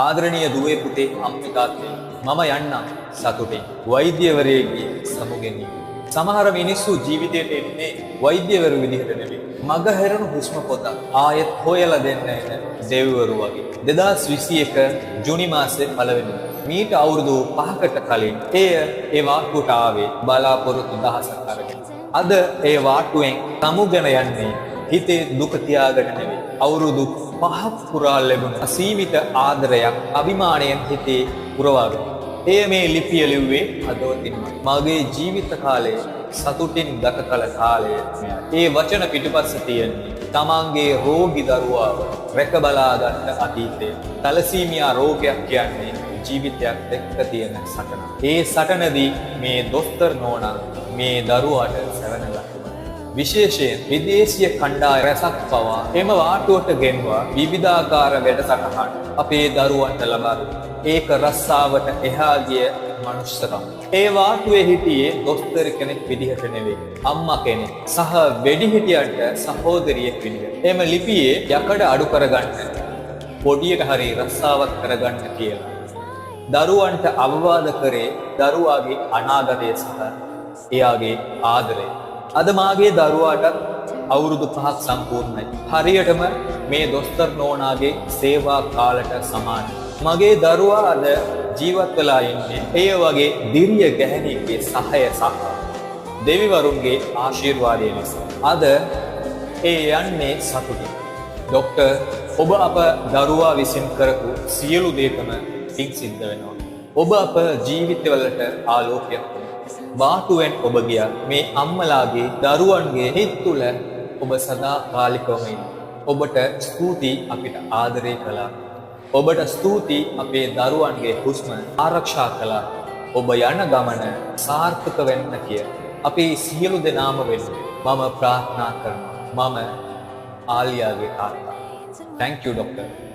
ආදරණීය දුවේ පුතේ අම්මේ තාත්තේ මම යන්නම් සතුටින් වෛද්‍යවරයෙක්ගේ සමුගෙනි. සමහර මිනිස්සු ජීවිතයට එන්නේ වෛද්‍යවරු විදිහට නෙවෙයි. මග හැරෙන හුස්ම පොත ආයෙත් හොයලා දෙන්න එන දෙවිවරු වගේ. 2021 ජූනි මාසයේ පළවෙනිදා. මීට අවුරුදු 5කට කලින් ඒ වාට්ටුවට ආවේ බලාපොරොත්තු දහසක් අරගෙන. අද ඒ වාට්ටුවෙන් සමුගෙන යන්නේ හිතේ දුක තියාගෙන නෙවෙයි. අවුරුදු 5ක් පුරා ලැබුණ අසීමිත ආදරයක් අභිමාණයෙන් හිතේ පුරවාගෙන. එය මේ ලිපිය ලිව්වේ හදවතින්ම. මගේ ජීවිත කාලයේ සතුටින් ගත කළ කාලය මෙයයි. ඒ වචන පිටුපස්ස තියෙන්නේ තමන්ගේ රෝගී දරුවාව රැක බලා ගන්න අතීතය. තැලසීමියා රෝගයක් කියන්නේ ජීවිතයක් එක්ක තියෙන සටන. ඒ සටනදී මේ දොස්තර නෝනා මේ දරුවාට සැවනගත්තා. විශේෂයෙන් විදේශීය කණ්ඩායම් රැසක් පවා එම වාටුවට ගෙන්වා විවිධාකාර වැඩසටහන් අපේ දරුවන්ට ලබා දුන්නා. ඒක රස්සාවට එහා ගිය මනුස්සකම. ඒ වාටුවේ හිටියේ දොස්තර කෙනෙක් විදිහට නෙවෙයි. අම්මා කෙනෙක් සහ වෙඩිහිටියන්ට සහෝදරියෙක් විදිහට. එම ලිපියේ යකඩ අඩු කරගන්න පොඩියට හරි රස්සාවක් කරගන්න කියලා. දරුවන්ට අවවාද කරේ දරුවාගේ අනාගතය සහ එයාගේ ආදරය. අද මාගේ දරුවාටත් අවුරුදු 5ක් සම්පූර්ණයි. හරියටම මේ දොස්තර නෝනාගේ සේවා කාලට සමානයි. මගේ දරුවා අද ජීවත් වෙලා ඉන්නේ ඒ වගේ දිරිය ගැහැණියගේ සහය සහ දෙවිවරුන්ගේ ආශිර්වාදය නිසා. අද ඒ යන්නේ සතුටින්. ડોක්ටර් ඔබ අප දරුවා විසින් කරපු සියලු දේකම පින් සිද්ධ වෙනවා. ඔබ අප ජීවිතවලට ආලෝකයක් වුණා. වාටුවෙන් ඔබ ගියා. මේ අම්මලාගේ දරුවන්ගේ හිත් තුළ ඔබ සදාකාලිකවම ඉන්නවා. ඔබට ස්තුතියි අපිට ආදරය කළා. ඔබට ස්තුතියි අපේ දරුවන්ගේ හුස්ම ආරක්ෂා කළා. ඔබ යන ගමන සාර්ථක වෙන්න කිය. අපේ සියලු දෙනාම වෙනුවෙන් මම ප්‍රාර්ථනා කරනවා. මම ආලියාගේ තාත්තා. Thank you, doctor.